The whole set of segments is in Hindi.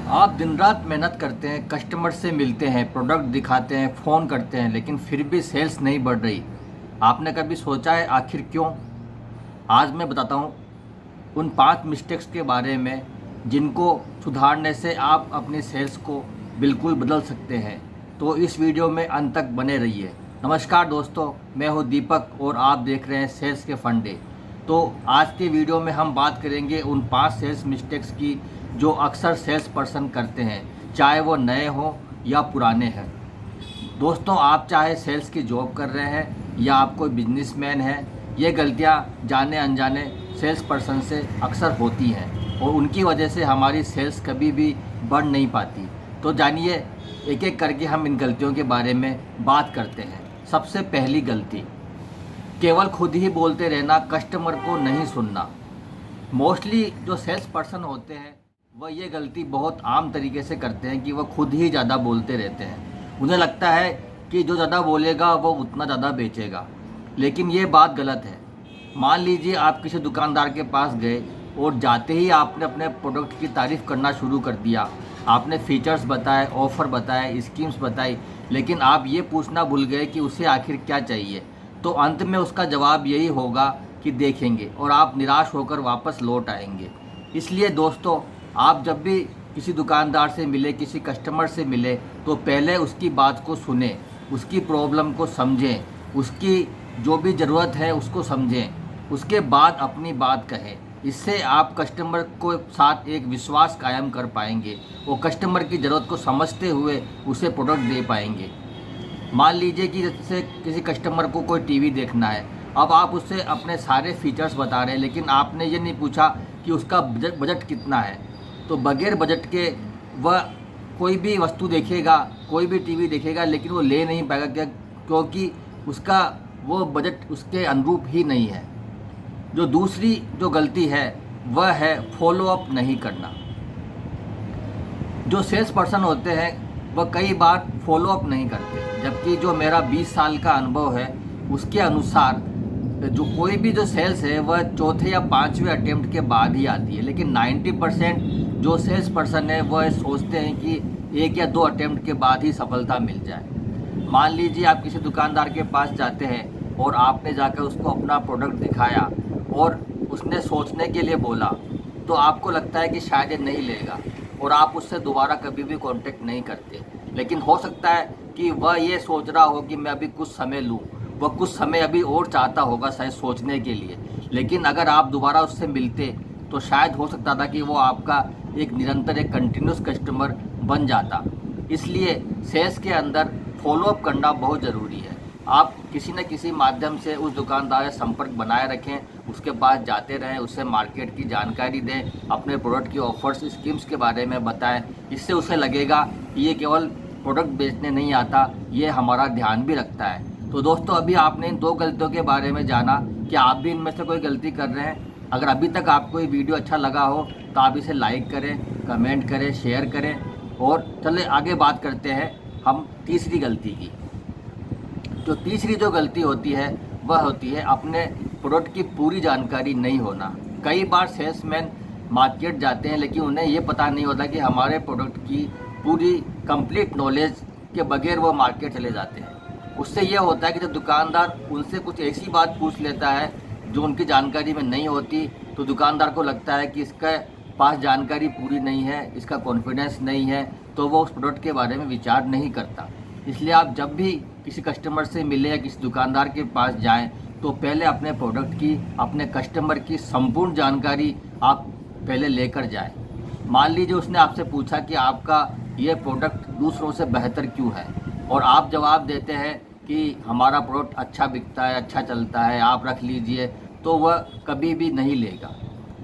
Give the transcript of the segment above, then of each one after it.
आप दिन रात मेहनत करते हैं, कस्टमर से मिलते हैं, प्रोडक्ट दिखाते हैं, फ़ोन करते हैं, लेकिन फिर भी सेल्स नहीं बढ़ रही। आपने कभी सोचा है आखिर क्यों? आज मैं बताता हूँ उन 5 मिस्टेक्स के बारे में जिनको सुधारने से आप अपनी सेल्स को बिल्कुल बदल सकते हैं। तो इस वीडियो में अंत तक बने रहिए। नमस्कार दोस्तों, मैं हूँ दीपक और आप देख रहे हैं सेल्स के फंडे। तो आज के वीडियो में हम बात करेंगे उन 5 सेल्स मिस्टेक्स की जो अक्सर सेल्स पर्सन करते हैं, चाहे वो नए हों या पुराने हैं। दोस्तों, आप चाहे सेल्स की जॉब कर रहे हैं या आप कोई बिजनेसमैन हैं, ये गलतियां जाने अनजाने सेल्स पर्सन से अक्सर होती हैं और उनकी वजह से हमारी सेल्स कभी भी बढ़ नहीं पाती। तो जानिए, एक एक करके हम इन गलतियों के बारे में बात करते हैं। सबसे पहली गलती, केवल खुद ही बोलते रहना, कस्टमर को नहीं सुनना। मोस्टली जो सेल्स पर्सन होते हैं वह ये गलती बहुत आम तरीके से करते हैं कि वह खुद ही ज़्यादा बोलते रहते हैं। उन्हें लगता है कि जो ज़्यादा बोलेगा वो उतना ज़्यादा बेचेगा, लेकिन ये बात गलत है। मान लीजिए आप किसी दुकानदार के पास गए और जाते ही आपने अपने प्रोडक्ट की तारीफ़ करना शुरू कर दिया। आपने फीचर्स बताए, ऑफ़र बताए, स्कीम्स बताई, लेकिन आप ये पूछना भूल गए कि उसे आखिर क्या चाहिए। तो अंत में उसका जवाब यही होगा कि देखेंगे, और आप निराश होकर वापस लौट आएंगे। इसलिए दोस्तों, आप जब भी किसी दुकानदार से मिले, किसी कस्टमर से मिले, तो पहले उसकी बात को सुने, उसकी प्रॉब्लम को समझें, उसकी जो भी ज़रूरत है उसको समझें, उसके बाद अपनी बात कहें। इससे आप कस्टमर को साथ एक विश्वास कायम कर पाएंगे और कस्टमर की ज़रूरत को समझते हुए उसे प्रोडक्ट दे पाएंगे। मान लीजिए कि जैसे किसी कस्टमर को कोई टीवी देखना है, अब आप उससे अपने सारे फीचर्स बता रहे हैं, लेकिन आपने ये नहीं पूछा कि उसका बजट कितना है। तो बगैर बजट के वह कोई भी वस्तु देखेगा, कोई भी टीवी देखेगा, लेकिन वो ले नहीं पाएगा। क्या? क्योंकि उसका वो बजट उसके अनुरूप ही नहीं है। जो दूसरी जो गलती है वह है फॉलो अप नहीं करना। जो सेल्स पर्सन होते हैं वह कई बार फॉलो अप नहीं करते, जबकि जो मेरा 20 साल का अनुभव है उसके अनुसार जो कोई भी जो सेल्स है वह चौथे या पांचवें अटेम्प्ट के बाद ही आती है। लेकिन 90% जो सेल्स पर्सन है वह सोचते हैं कि 1 या 2 अटेम्प्ट के बाद ही सफलता मिल जाए। मान लीजिए आप किसी दुकानदार के पास जाते हैं और आपने जाकर उसको अपना प्रोडक्ट दिखाया और उसने सोचने के लिए बोला, तो आपको लगता है कि शायद ये नहीं लेगा और आप उससे दोबारा कभी भी कांटेक्ट नहीं करते। लेकिन हो सकता है कि वह ये सोच रहा हो कि मैं अभी कुछ समय लूँ, वह कुछ समय अभी और चाहता होगा शायद सोचने के लिए। लेकिन अगर आप दोबारा उससे मिलते तो शायद हो सकता था कि वो आपका एक निरंतर, एक कंटिन्यूस कस्टमर बन जाता। इसलिए सेल्स के अंदर फॉलोअप करना बहुत ज़रूरी है। आप किसी न किसी माध्यम से उस दुकानदार से संपर्क बनाए रखें, उसके पास जाते रहें, उससे मार्केट की जानकारी दें, अपने प्रोडक्ट की ऑफर्स, स्कीम्स के बारे में बताएं। इससे उसे लगेगा कि ये केवल प्रोडक्ट बेचने नहीं आता, ये हमारा ध्यान भी रखता है। तो दोस्तों, अभी आपने इन 2 गलतियों के बारे में जाना कि आप भी इनमें से कोई गलती कर रहे हैं। अगर अभी तक आपको ये वीडियो अच्छा लगा हो तो आप इसे लाइक करें, कमेंट करें, शेयर करें। और चलिए आगे बात करते हैं हम तीसरी गलती की। जो तीसरी जो गलती होती है वह होती है अपने प्रोडक्ट की पूरी जानकारी नहीं होना। कई बार सेल्समैन मार्केट जाते हैं लेकिन उन्हें ये पता नहीं होता कि हमारे प्रोडक्ट की पूरी कंप्लीट नॉलेज के बगैर वो मार्केट चले जाते हैं। उससे यह होता है कि जब दुकानदार उनसे कुछ ऐसी बात पूछ लेता है जो उनकी जानकारी में नहीं होती, तो दुकानदार को लगता है कि इसके पास जानकारी पूरी नहीं है, इसका कॉन्फिडेंस नहीं है, तो वो उस प्रोडक्ट के बारे में विचार नहीं करता। इसलिए आप जब भी किसी कस्टमर से मिले या किसी दुकानदार के पास जाएं, तो पहले अपने प्रोडक्ट की, अपने कस्टमर की संपूर्ण जानकारी आप पहले लेकर जाएं। मान लीजिए उसने आपसे पूछा कि आपका ये प्रोडक्ट दूसरों से बेहतर क्यों है, और आप जवाब देते हैं कि हमारा प्रोडक्ट अच्छा बिकता है, अच्छा चलता है, आप रख लीजिए, तो वह कभी भी नहीं लेगा।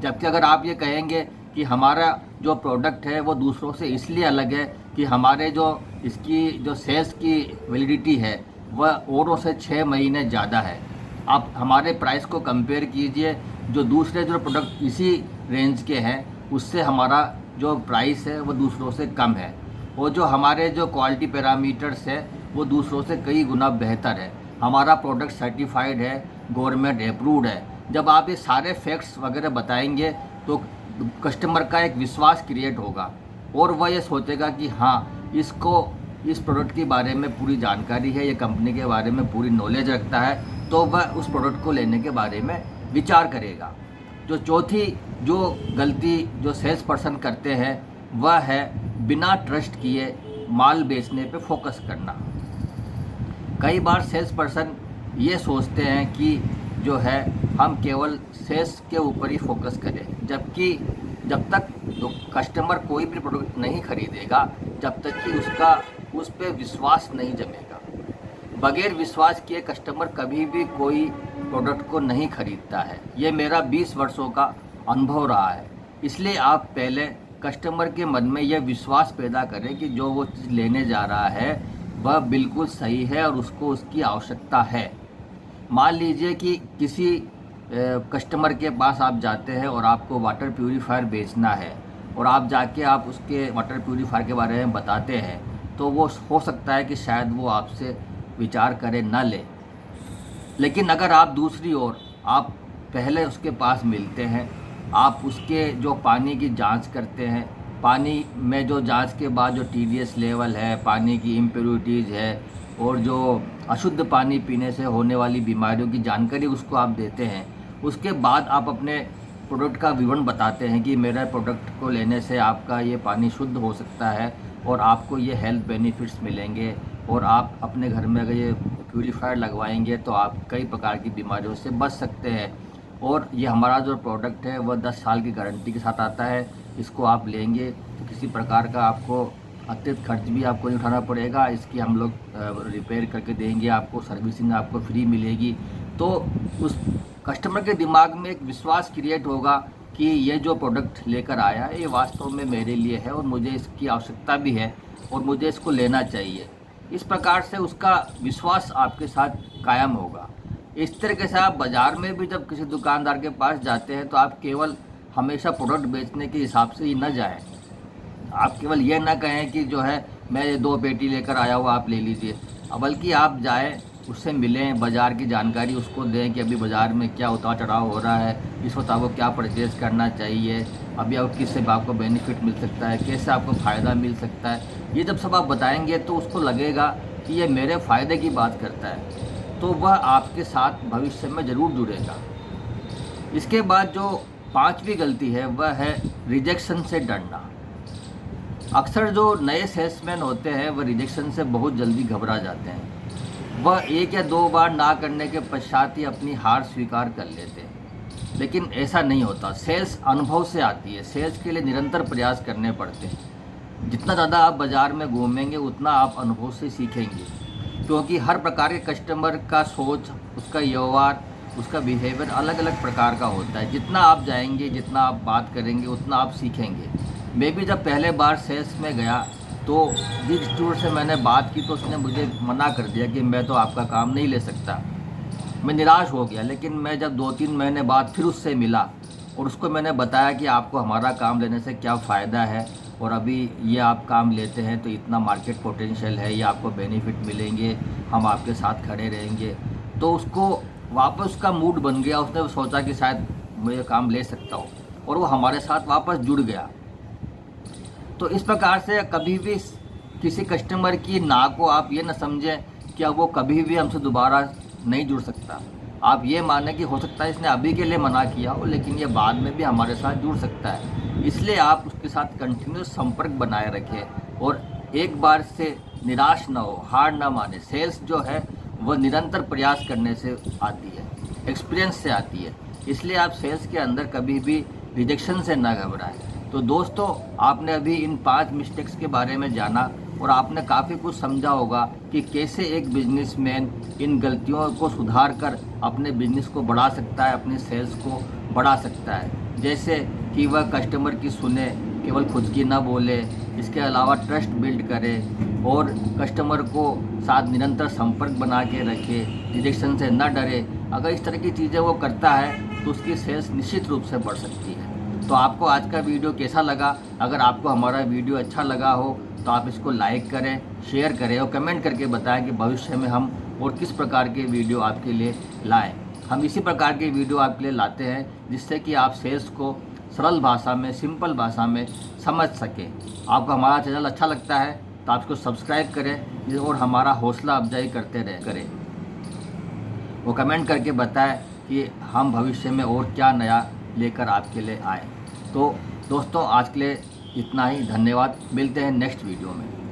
जबकि अगर आप ये कहेंगे कि हमारा जो प्रोडक्ट है वो दूसरों से इसलिए अलग है कि हमारे जो इसकी जो सेल्स की वैलिडिटी है वह औरों से 6 महीने ज़्यादा है। आप हमारे प्राइस को कंपेयर कीजिए, जो दूसरे जो प्रोडक्ट इसी रेंज के हैं उससे हमारा जो प्राइस है वो दूसरों से कम है, और जो हमारे जो क्वालिटी पैरामीटर्स है वो दूसरों से कई गुना बेहतर है। हमारा प्रोडक्ट सर्टिफाइड है, गवर्नमेंट अप्रूव्ड है। जब आप ये सारे फैक्ट्स वगैरह बताएंगे तो कस्टमर का एक विश्वास क्रिएट होगा। और वह ये सोचेगा कि हाँ, इसको इस प्रोडक्ट के बारे में पूरी जानकारी है, ये कंपनी के बारे में पूरी नॉलेज रखता है, तो वह उस प्रोडक्ट को लेने के बारे में विचार करेगा। जो चौथी जो गलती जो सेल्स पर्सन करते हैं वह है बिना ट्रस्ट किए माल बेचने पे फोकस करना। कई बार सेल्स पर्सन ये सोचते हैं कि जो है हम केवल सेल्स के ऊपर ही फोकस करें, जबकि जब तक तो कस्टमर कोई भी प्रोडक्ट नहीं खरीदेगा जब तक कि उसका उस पर विश्वास नहीं जमेगा। बगैर विश्वास किए कस्टमर कभी भी कोई प्रोडक्ट को नहीं खरीदता है। ये मेरा 20 वर्षों का अनुभव रहा है। इसलिए आप पहले कस्टमर के मन में यह विश्वास पैदा करें कि जो वो चीज़ लेने जा रहा है वह बिल्कुल सही है और उसको उसकी आवश्यकता है। मान लीजिए कि किसी कस्टमर के पास आप जाते हैं और आपको वाटर प्यूरीफायर बेचना है और आप जाके आप उसके वाटर प्यूरीफायर के बारे में बताते हैं, तो वो हो सकता है कि शायद वो आपसे विचार करे ना ले। लेकिन अगर आप दूसरी ओर आप पहले उसके पास मिलते हैं, आप उसके जो पानी की जांच करते हैं, पानी में जो जांच के बाद जो TDS लेवल है, पानी की इम्प्योरिटीज़ है और जो अशुद्ध पानी पीने से होने वाली बीमारियों की जानकारी उसको आप देते हैं, उसके बाद आप अपने प्रोडक्ट का विवरण बताते हैं कि मेरे प्रोडक्ट को लेने से आपका ये पानी शुद्ध हो सकता है और आपको ये हेल्थ बेनिफिट्स मिलेंगे और आप अपने घर में अगर ये प्यूरीफायर लगवाएंगे तो आप कई प्रकार की बीमारियों से बच सकते हैं। और ये हमारा जो प्रोडक्ट है वह 10 साल की गारंटी के साथ आता है। इसको आप लेंगे तो किसी प्रकार का आपको अतिरिक्त खर्च भी आपको नहीं उठाना पड़ेगा। इसकी हम लोग रिपेयर करके देंगे, आपको सर्विसिंग आपको फ्री मिलेगी। तो उस कस्टमर के दिमाग में एक विश्वास क्रिएट होगा कि ये जो प्रोडक्ट लेकर आया है ये वास्तव में मेरे लिए है और मुझे इसकी आवश्यकता भी है और मुझे इसको लेना चाहिए। इस प्रकार से उसका विश्वास आपके साथ कायम होगा। इस तरीके से आप बाज़ार में भी जब किसी दुकानदार के पास जाते हैं तो आप केवल हमेशा प्रोडक्ट बेचने के हिसाब से ही न जाएं। आप केवल ये ना कहें कि जो है मैं ये 2 पेटी लेकर आया हुआ आप ले लीजिए, बल्कि आप जाएं, उससे मिलें, बाज़ार की जानकारी उसको दें कि अभी बाज़ार में क्या उतार चढ़ाव हो रहा है, इस वक्त आपको क्या परचेज़ करना चाहिए, अभी आप किससे आपको बेनिफिट मिल सकता है, कैसे आपको फ़ायदा मिल सकता है। ये जब सब आप बताएंगे तो उसको लगेगा कि ये मेरे फ़ायदे की बात करता है, तो वह आपके साथ भविष्य में ज़रूर जुड़ेगा। इसके बाद जो 5वीं गलती है वह है रिजेक्शन से डरना। अक्सर जो नए सेल्समैन होते हैं वह रिजेक्शन से बहुत जल्दी घबरा जाते हैं। वह 1 या 2 बार ना करने के पश्चात ही अपनी हार स्वीकार कर लेते हैं, लेकिन ऐसा नहीं होता। सेल्स अनुभव से आती है। सेल्स के लिए निरंतर प्रयास करने पड़ते हैं। जितना ज़्यादा आप बाज़ार में घूमेंगे उतना आप अनुभव से सीखेंगे, क्योंकि हर प्रकार के कस्टमर का सोच, उसका व्यवहार, उसका बिहेवियर अलग अलग प्रकार का होता है। जितना आप जाएंगे, जितना आप बात करेंगे, उतना आप सीखेंगे। मैं भी जब पहले बार सेल्स में गया तो जिस स्टोर से मैंने बात की तो उसने मुझे मना कर दिया कि मैं तो आपका काम नहीं ले सकता। मैं निराश हो गया। लेकिन मैं जब 2-3 महीने बाद फिर उससे मिला और उसको मैंने बताया कि आपको हमारा काम लेने से क्या फ़ायदा है और अभी ये आप काम लेते हैं तो इतना मार्केट पोटेंशियल है, ये आपको बेनिफिट मिलेंगे, हम आपके साथ खड़े रहेंगे, तो उसको वापस उसका मूड बन गया। उसने सोचा कि शायद मैं ये काम ले सकता हूँ और वो हमारे साथ वापस जुड़ गया। तो इस प्रकार से कभी भी किसी कस्टमर की ना को आप ये ना समझें कि अब वो कभी भी हमसे दोबारा नहीं जुड़ सकता। आप ये मानें कि हो सकता है इसने अभी के लिए मना किया हो, लेकिन ये बाद में भी हमारे साथ जुड़ सकता है। इसलिए आप उसके साथ कंटिन्यूस संपर्क बनाए रखें और एक बार से निराश ना हो, हार ना माने। सेल्स जो है वह निरंतर प्रयास करने से आती है, एक्सपीरियंस से आती है। इसलिए आप सेल्स के अंदर कभी भी रिजेक्शन से ना घबराएं। तो दोस्तों, आपने अभी इन 5 मिस्टेक्स के बारे में जाना और आपने काफ़ी कुछ समझा होगा कि कैसे एक बिजनेसमैन इन गलतियों को सुधार कर अपने बिजनेस को बढ़ा सकता है, अपने सेल्स को बढ़ा सकता है। जैसे कि वह कस्टमर की सुने, केवल खुद की ना बोले, इसके अलावा ट्रस्ट बिल्ड करे और कस्टमर को साथ निरंतर संपर्क बना के रखे, रिजेक्शन से न डरे। अगर इस तरह की चीज़ें वो करता है तो उसकी सेल्स निश्चित रूप से बढ़ सकती है। तो आपको आज का वीडियो कैसा लगा? अगर आपको हमारा वीडियो अच्छा लगा हो तो आप इसको लाइक करें, शेयर करें और कमेंट करके बताएं कि भविष्य में हम और किस प्रकार के वीडियो आपके लिए लाएं। हम इसी प्रकार के वीडियो आपके लिए लाते हैं जिससे कि आप सेल्स को सरल भाषा में, सिंपल भाषा में समझ सकें। आपको हमारा चैनल अच्छा लगता है तो आप इसको सब्सक्राइब करें और हमारा हौसला अफजाई करते रहे करें। वो कमेंट करके बताएं कि हम भविष्य में और क्या नया लेकर आपके लिए आए। तो दोस्तों आज के लिए इतना ही, धन्यवाद। मिलते हैं नेक्स्ट वीडियो में।